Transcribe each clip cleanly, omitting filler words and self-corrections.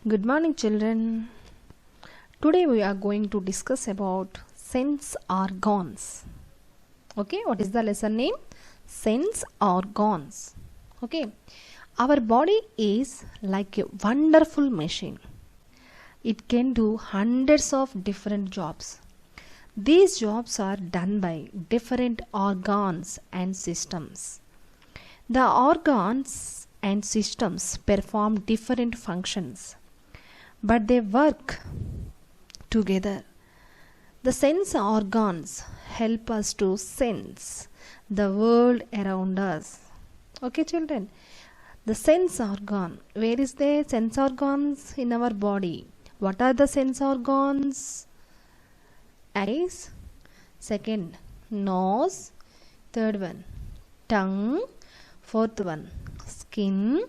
Good morning, children. Today we are going to discuss about sense organs. Okay, what is the lesson name? Sense organs. Okay, our body is like a wonderful machine. It can do hundreds of different jobs. These jobs are done by different organs and systems. The organs and systems perform different functions, but they work together. The sense organs help us to sense the world around us. Okay, children. The sense organ. Where is the sense organs in our body? What are the sense organs? Eyes. Second, nose. Third one, tongue. Fourth one, skin.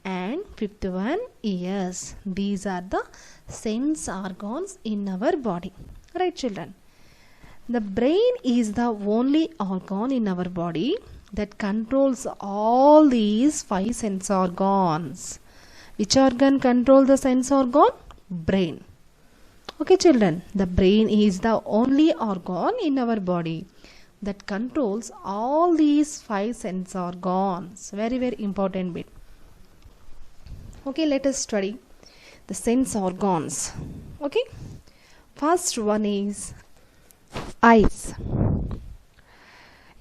And fifth one, ears. These are the sense organs in our body. Right, children? The brain is the only organ in our body that controls all these 5 sense organs. Which organ controls the sense organ? Brain. Okay, children, the brain is the only organ in our body that controls all these 5 sense organs. Very, very important bit. Okay, let us study the sense organs. Okay, first one is eyes.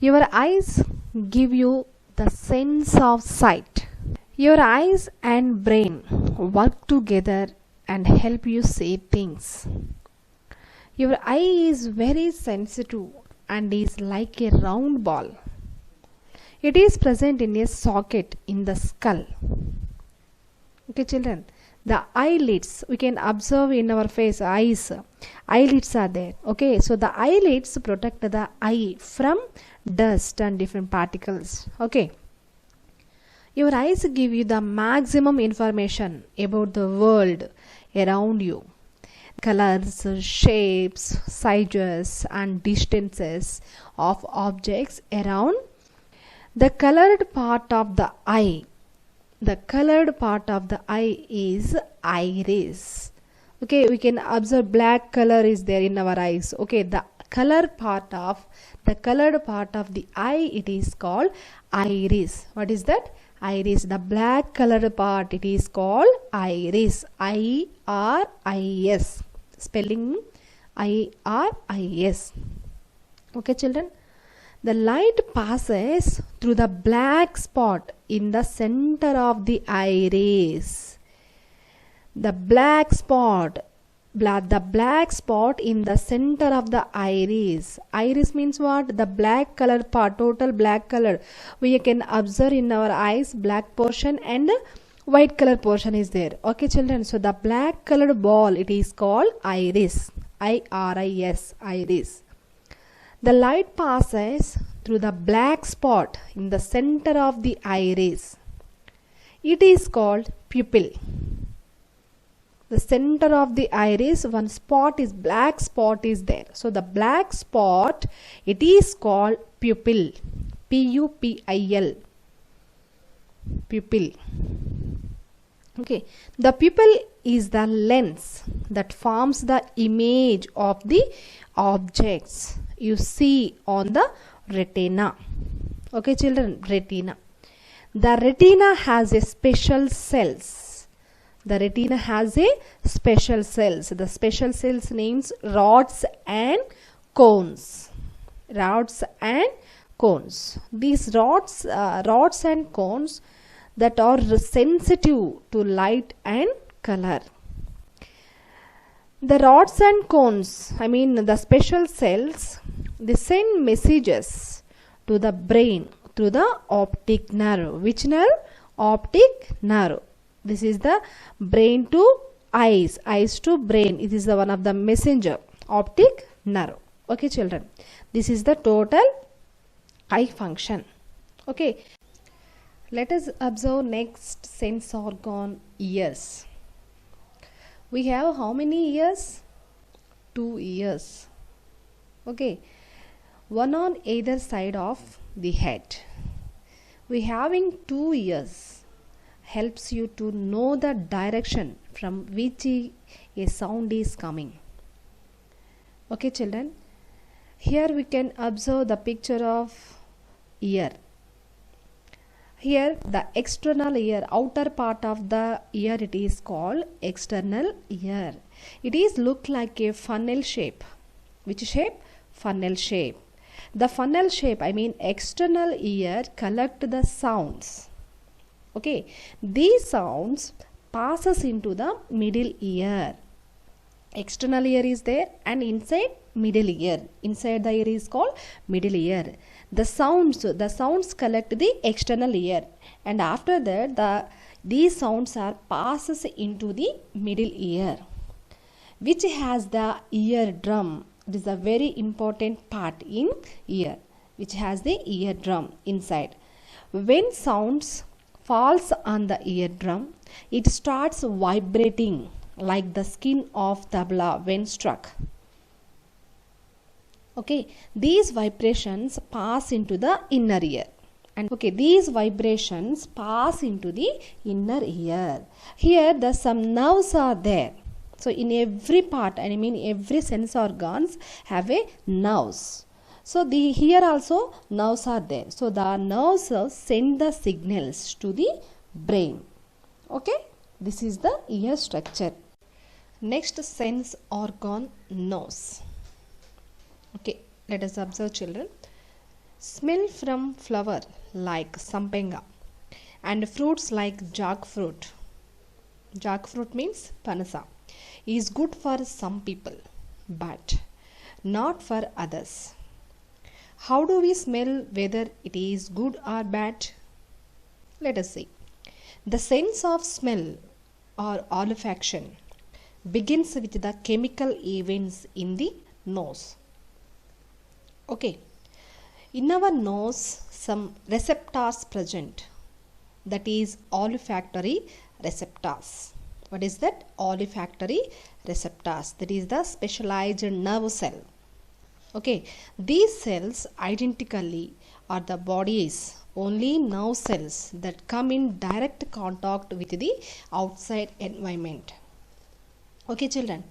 Your eyes give you the sense of sight. Your eyes and brain work together and help you see things. Your eye is very sensitive and is like a round ball. It is present in a socket in the skull. Okay, children, the eyelids we can observe in our face, eyes, eyelids are there. Okay, so the eyelids protect the eye from dust and different particles. Okay, your eyes give you the maximum information about the world around you. Colors, shapes, sizes and distances of objects around. The colored part of the eye is iris. Okay, we can observe black color is there in our eyes. Okay, the colored part of the eye, it is called iris. What is that? Iris. The black colored part, it is called iris. I-R-I-S. Spelling I-R-I-S. Okay, children. The light passes through the black spot in the center of the iris. The black spot in the center of the iris. Iris means what? The black color part, total black color. We can observe in our eyes black portion and white color portion is there. Okay, children. So the black colored ball, it is called iris. I-R-I-S, iris. The light passes through the black spot in the center of the iris. It is called pupil. The center of the iris, one spot is black spot is there. So the black spot, it is called pupil. P-U-P-I-L. Pupil. Okay. The pupil is the lens that forms the image of the objects you see on the retina. Okay, children, retina. The retina has a special cells. The retina has a special cells. The special cells names rods and cones. Rods and cones. These rods and cones that are sensitive to light and color. The rods and cones, the special cells, they send messages to the brain through the optic nerve. Which nerve? Optic nerve. This is the brain to eyes, eyes to brain. It is the one of the messenger, optic nerve. Okay, children. This is the total eye function. Okay. Let us observe next sense organ, ears. We have how many ears? 2 ears. Okay, one on either side of the head. We having 2 ears helps you to know the direction from which a sound is coming. Okay children, here we can observe the picture of ear. Here the external ear, outer part of the ear, it is called external ear. It is look like a funnel shape. Which shape? Funnel shape. The funnel shape, I mean external ear, collect the sounds. Okay, these sounds passes into the middle ear. External ear is there and inside middle ear. Inside the ear is called middle ear. The sounds collect the external ear, and after that these sounds are passes into the middle ear, which has the eardrum. It is a very important part in ear, which has the eardrum inside. When sounds falls on the eardrum, it starts vibrating like the skin of tabla when struck. Okay, these vibrations pass into the inner ear. And okay, these vibrations pass into the inner ear. Here some nerves are there. So in every part, I mean every sense organs have a nerves. So here also nerves are there. So the nerves send the signals to the brain. Okay, this is the ear structure. Next sense organ, nose. Okay, let us observe children. Smell from flower like sampenga and fruits like jackfruit. Jackfruit means panasa. Is good for some people but not for others. How do we smell whether it is good or bad? Let us see. The sense of smell or olfaction begins with the chemical events in the nose. Okay, in our nose some receptors present, that is olfactory receptors. What is that? Olfactory receptors, that is the specialized nerve cell. Okay, these cells identically are the body's only nerve cells that come in direct contact with the outside environment. Okay children,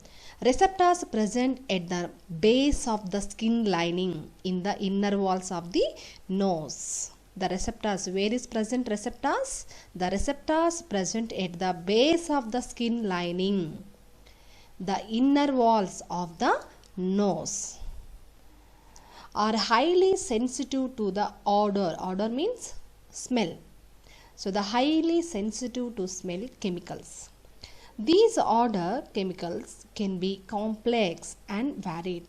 receptors present at the base of the skin lining in the inner walls of the nose. The receptors, where is present receptors? The receptors present at the base of the skin lining, the inner walls of the nose, are highly sensitive to the odor. Odor means smell. So the highly sensitive to smell chemicals. These odor chemicals can be complex and varied.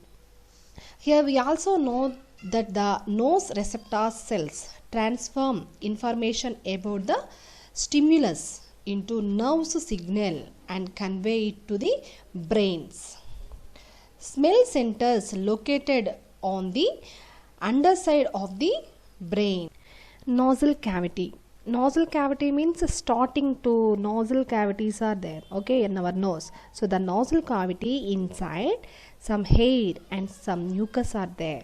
Here we also know that the nose receptor cells transform information about the stimulus into nerve signal and convey it to the brains. Smell centers located on the underside of the brain. Nostril cavity. Nostril cavity means starting to nostril cavities are there, okay, in our nose. So the nostril cavity inside some hair and some mucus are there.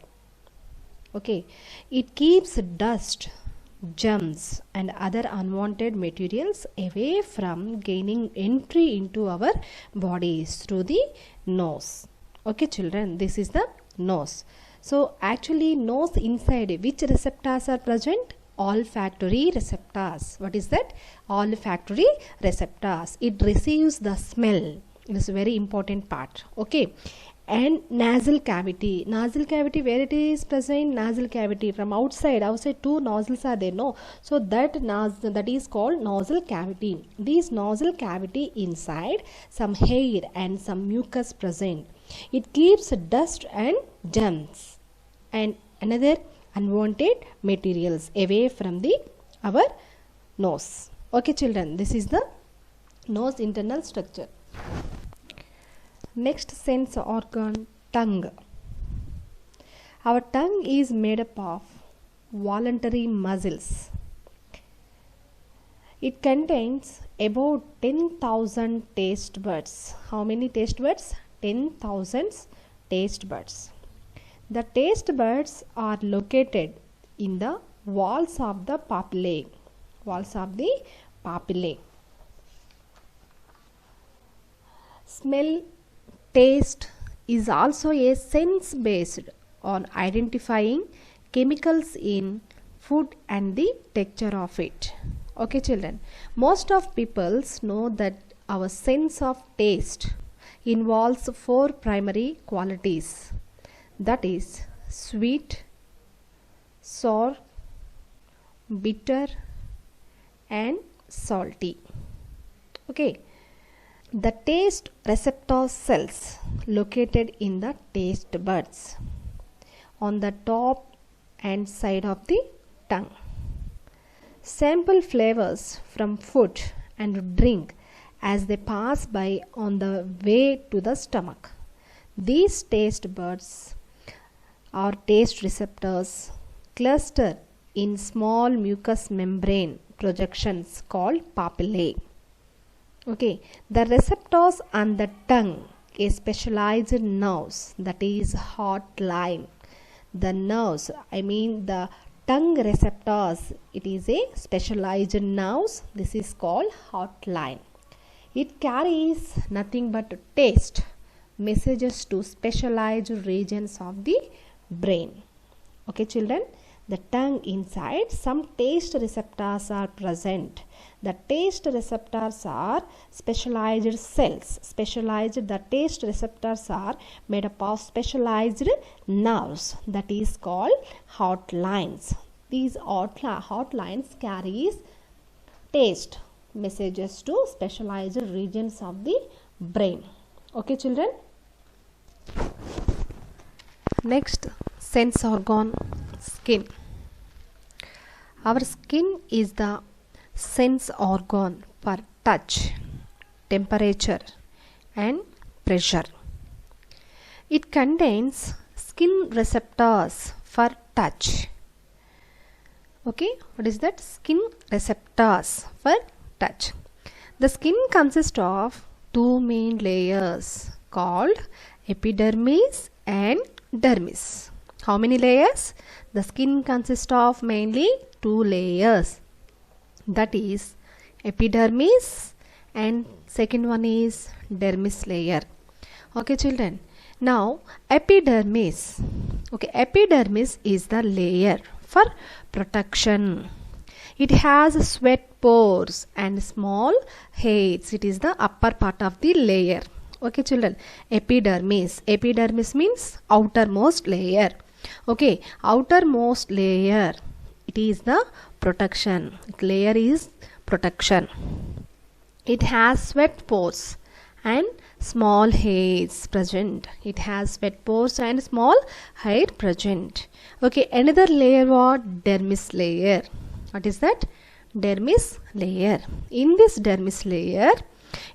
Okay, it keeps dust, germs and other unwanted materials away from gaining entry into our bodies through the nose. Okay children, this is the nose. So actually nose inside which receptors are present? Olfactory receptors. What is that? Olfactory receptors. It receives the smell. It is a very important part. Okay. And nasal cavity. Nasal cavity, where it is present? Nasal cavity from outside. Outside two nostrils are there. No. So that is called nasal cavity. These nasal cavity inside some hair and some mucus present. It keeps dust and germs and another unwanted materials away from our nose. Okay children, this is the nose internal structure. Next sense organ, tongue. Our tongue is made up of voluntary muscles. It contains about 10,000 taste buds. How many taste buds? 10,000 taste buds. The taste buds are located in the walls of the papillae. Walls of the papillae. Smell, taste is also a sense based on identifying chemicals in food and the texture of it. Okay children, most of people know that our sense of taste involves four primary qualities, that is sweet, sour, bitter and salty. Okay, the taste receptor cells located in the taste buds on the top and side of the tongue sample flavors from food and drink as they pass by on the way to the stomach. These taste buds or taste receptors cluster in small mucous membrane projections called papillae. Okay, the receptors on the tongue, a specialized nerves, that is hot line. The nerves, the tongue receptors, it is a specialized nerves. This is called hot line. It carries nothing but taste messages to specialized regions of the brain. Okay children, the tongue inside some taste receptors are present. The taste receptors are specialized cells. The taste receptors are made up of specialized nerves, that is called hot lines. These hot lines carries taste messages to specialized regions of the brain. Okay children. Next sense organ, skin. Our skin is the sense organ for touch, temperature and pressure. It contains skin receptors for touch. Okay, what is that? Skin receptors for touch. The skin consists of two main layers called epidermis and dermis. How many layers? The skin consists of mainly two layers, that is epidermis and second one is dermis layer. Okay children, now epidermis. Okay, epidermis is the layer for protection. It has sweat pores and small hairs. It is the upper part of the layer. Okay children, epidermis means outermost layer. Okay, outermost layer, it is the protection. Layer is protection. It has sweat pores and small hairs present. It has sweat pores and small hair present. Okay, another layer what? Dermis layer. What is that? Dermis layer. In this dermis layer,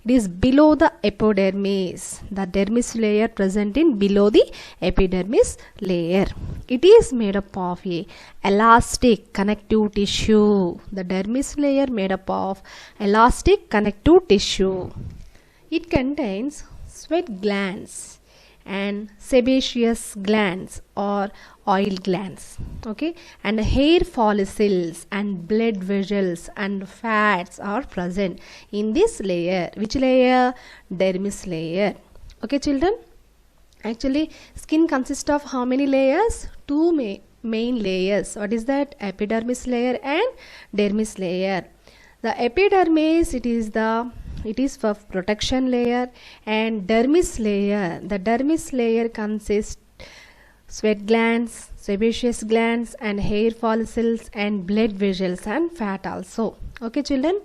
it is below the epidermis. The dermis layer present in below the epidermis layer. It is made up of a elastic connective tissue. The dermis layer made up of elastic connective tissue. It contains sweat glands and sebaceous glands or oil glands. Okay, and hair follicles and blood vessels and fats are present in this layer. Which layer? Dermis layer. Okay children, actually skin consists of how many layers? Two main layers. What is that? Epidermis layer and dermis layer. The epidermis, it is for protection layer, and dermis layer, the dermis layer consists sweat glands, sebaceous glands and hair follicles and blood vessels and fat also. Okay children,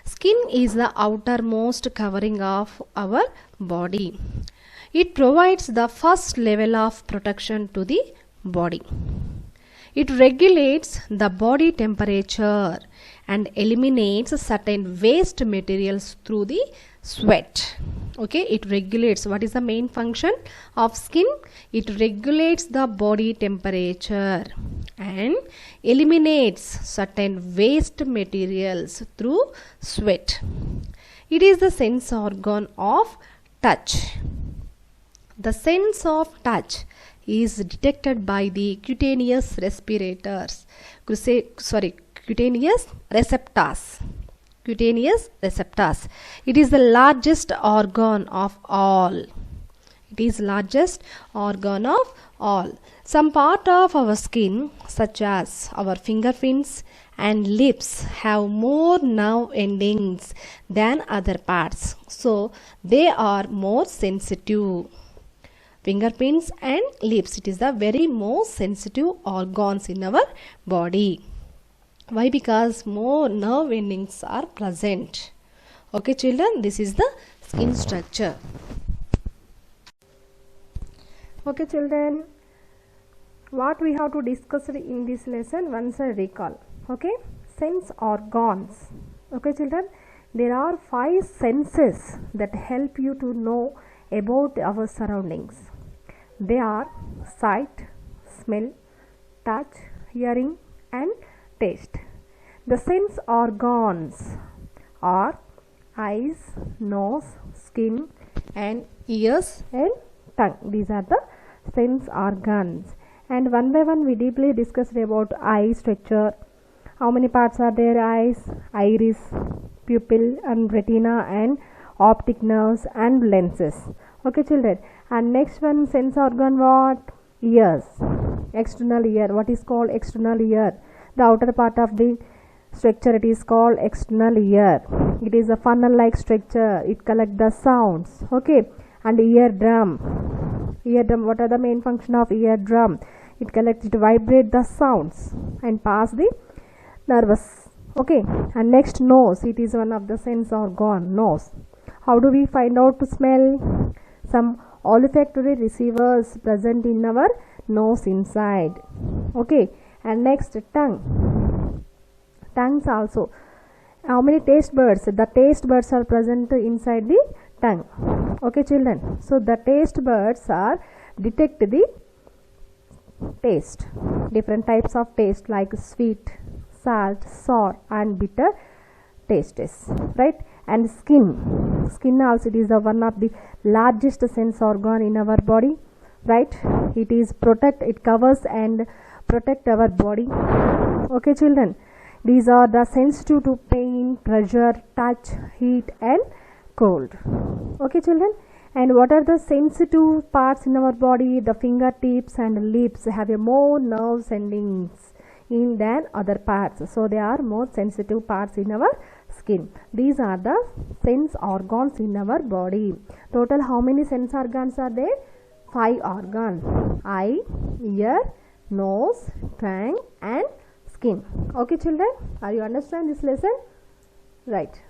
skin is the outermost covering of our body. It provides the first level of protection to the body. It regulates the body temperature and eliminates certain waste materials through the sweat. Okay, it regulates. What is the main function of skin? It regulates the body temperature and eliminates certain waste materials through sweat. It is the sense organ of touch. The sense of touch is detected by the cutaneous respirators. Cutaneous receptors. cutaneous receptors. It is the largest organ of all. It is largest organ of all. Some part of our skin, such as our fingerprints and lips, have more nerve endings than other parts. So they are more sensitive. Fingerprints and lips, it is the very most sensitive organs in our body. Why? Because more nerve endings are present. Okay children, this is the skin structure. Okay children, what we have to discuss in this lesson, once I recall. Okay, sense organs. Okay children, there are 5 senses that help you to know about our surroundings. They are sight, smell, touch, hearing and taste. The sense organs are eyes, nose, skin and ears and tongue. These are the sense organs. And one by one we deeply discussed about eye structure. How many parts are there? Eyes, iris, pupil and retina and optic nerves and lenses. Okay children, and next one sense organ, what? Ears, external ear. What is called external ear? The outer part of the structure, it is called external ear. It is a funnel like structure, it collects the sounds. Okay, and eardrum. Eardrum, what are the main function of eardrum? It collects, it vibrate the sounds and pass the nervous. Okay, and next nose, it is one of the sense organ, nose. How do we find out to smell? Some olfactory receivers present in our nose inside. Okay, and next tongue. Tongues also. How many taste buds? The taste buds are present inside the tongue. Okay children, so the taste buds are detect the taste, different types of taste like sweet, salt, sour and bitter tastes, right? And skin also, it is the one of the largest sense organ in our body, right? It is it covers and protect our body. Okay children, these are the sensitive to pain, pressure, touch, heat and cold. Okay children, and what are the sensitive parts in our body? The fingertips and lips have a more nerve endings in than other parts, so they are more sensitive parts in our skin. These are the sense organs in our body. Total how many sense organs are there? 5 organs: eye, ear, nose, tongue and skin. Okay children, are you understand this lesson? Right.